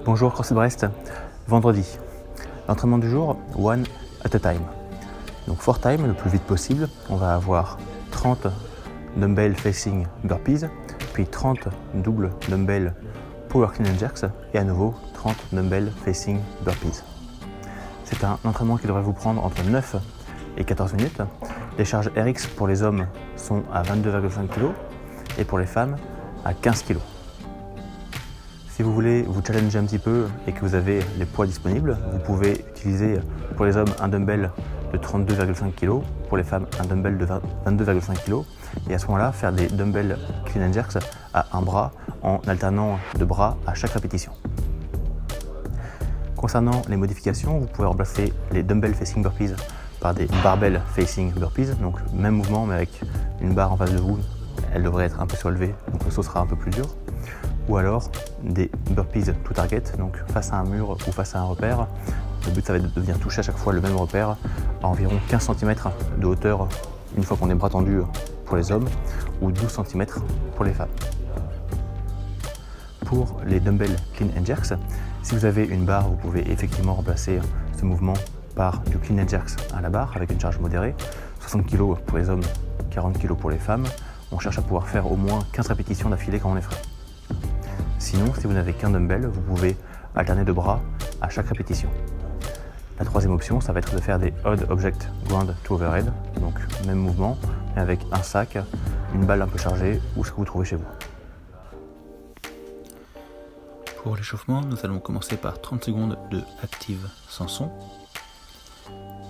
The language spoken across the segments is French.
Bonjour CrossFit Brest, vendredi. L'entraînement du jour, one at a time. Donc for time, le plus vite possible, on va avoir 30 dumbbell facing burpees, puis 30 double dumbbell power clean and jerks et à nouveau 30 dumbbell facing burpees. C'est un entraînement qui devrait vous prendre entre 9 et 14 minutes. Les charges RX pour les hommes sont à 22,5 kg et pour les femmes à 15 kg. Si vous voulez vous challenger un petit peu et que vous avez les poids disponibles, vous pouvez utiliser pour les hommes un dumbbell de 32,5 kg, pour les femmes un dumbbell de 22,5 kg et à ce moment-là faire des dumbbell clean and jerks à un bras en alternant de bras à chaque répétition. Concernant les modifications, vous pouvez remplacer les dumbbell facing burpees par des barbell facing burpees, donc même mouvement mais avec une barre en face de vous, elle devrait être un peu surélevée, donc le saut sera un peu plus dur. Ou alors des burpees to target, donc face à un mur ou face à un repère. Le but ça va être de venir toucher à chaque fois le même repère à environ 15 cm de hauteur une fois qu'on est bras tendus pour les hommes ou 12 cm pour les femmes. Pour les dumbbell clean and jerks, si vous avez une barre, vous pouvez effectivement remplacer ce mouvement par du clean and jerks à la barre avec une charge modérée, 60 kg pour les hommes, 40 kg pour les femmes. On cherche à pouvoir faire au moins 15 répétitions d'affilée quand on est frais. Sinon, si vous n'avez qu'un dumbbell, vous pouvez alterner de bras à chaque répétition. La troisième option, ça va être de faire des odd object ground to overhead, donc même mouvement, mais avec un sac, une balle un peu chargée ou ce que vous trouvez chez vous. Pour l'échauffement, nous allons commencer par 30 secondes de active sans son,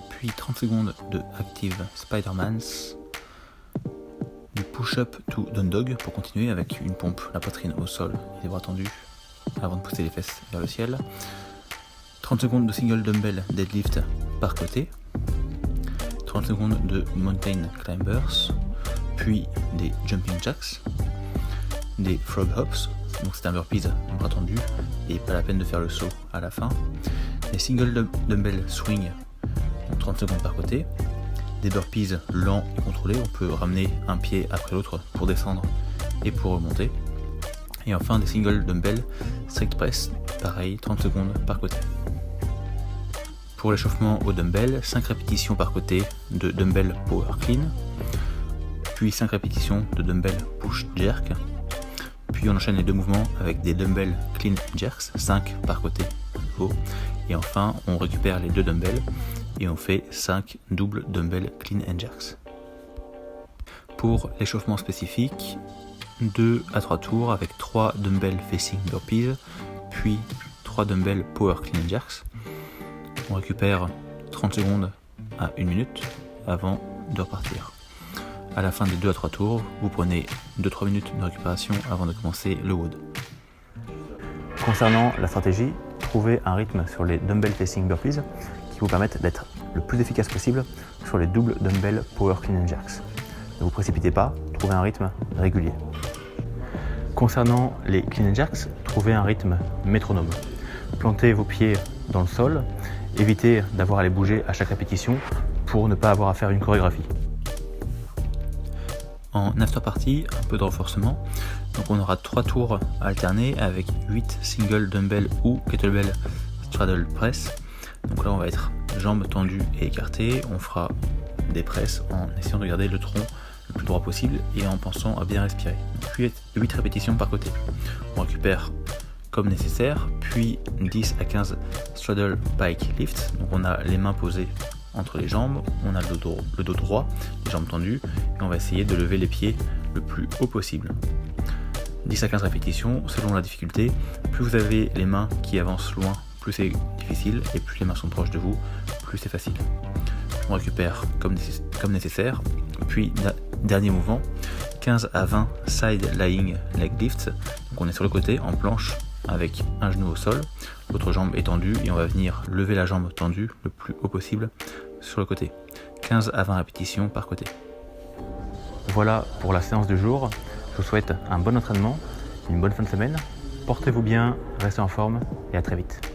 puis 30 secondes de active Spider-Man's, du push-up to down dog pour continuer avec une pompe, la poitrine au sol et les bras tendus avant de pousser les fesses vers le ciel. 30 secondes de single dumbbell deadlift par côté. 30 secondes de mountain climbers, puis des jumping jacks, des frog hops, donc c'est un burpees bras tendu et pas la peine de faire le saut à la fin. Des single dumbbell swing, 30 secondes par côté. Des burpees lents et contrôlés, on peut ramener un pied après l'autre pour descendre et pour remonter. Et enfin des single dumbbell strict press, pareil, 30 secondes par côté. Pour l'échauffement au dumbbell, 5 répétitions par côté de dumbbell power clean, puis 5 répétitions de dumbbell push jerk, puis on enchaîne les deux mouvements avec des dumbbell clean jerks, 5 par côté à nouveau, et enfin on récupère les deux dumbbells et on fait 5 double dumbbell clean and jerks. Pour l'échauffement spécifique, 2 à 3 tours avec 3 dumbbell facing burpees, puis 3 dumbbell power clean and jerks. On récupère 30 secondes à 1 minute avant de repartir. À la fin des 2 à 3 tours, vous prenez 2-3 minutes de récupération avant de commencer le WOD. Concernant la stratégie, trouvez un rythme sur les dumbbell facing burpees qui vous permettent d'être le plus efficace possible sur les doubles dumbbell power clean and jerks. Ne vous précipitez pas, trouvez un rythme régulier. Concernant les clean and jerks, trouvez un rythme métronome. Plantez vos pieds dans le sol, évitez d'avoir à les bouger à chaque répétition pour ne pas avoir à faire une chorégraphie. En after party, un peu de renforcement. Donc on aura 3 tours alternés avec 8 single dumbbell ou kettlebell straddle press. Donc là on va être jambes tendues et écartées. On fera des presses en essayant de garder le tronc le plus droit possible et en pensant à bien respirer. Donc 8 répétitions par côté. On récupère comme nécessaire, puis 10 à 15 straddle pike lifts. Donc on a les mains posées entre les jambes, on a le dos droit, les jambes tendues, et on va essayer de lever les pieds le plus haut possible. 10 à 15 répétitions selon la difficulté. Plus vous avez les mains qui avancent loin, plus c'est difficile, et plus les mains sont proches de vous, plus c'est facile. On récupère comme nécessaire, puis dernier mouvement, 15 à 20 side lying leg lifts. Donc on est sur le côté en planche avec un genou au sol, l'autre jambe est tendue et on va venir lever la jambe tendue le plus haut possible sur le côté. 15 à 20 répétitions par côté. Voilà pour la séance du jour. Je vous souhaite un bon entraînement, une bonne fin de semaine. Portez-vous bien, restez en forme et à très vite.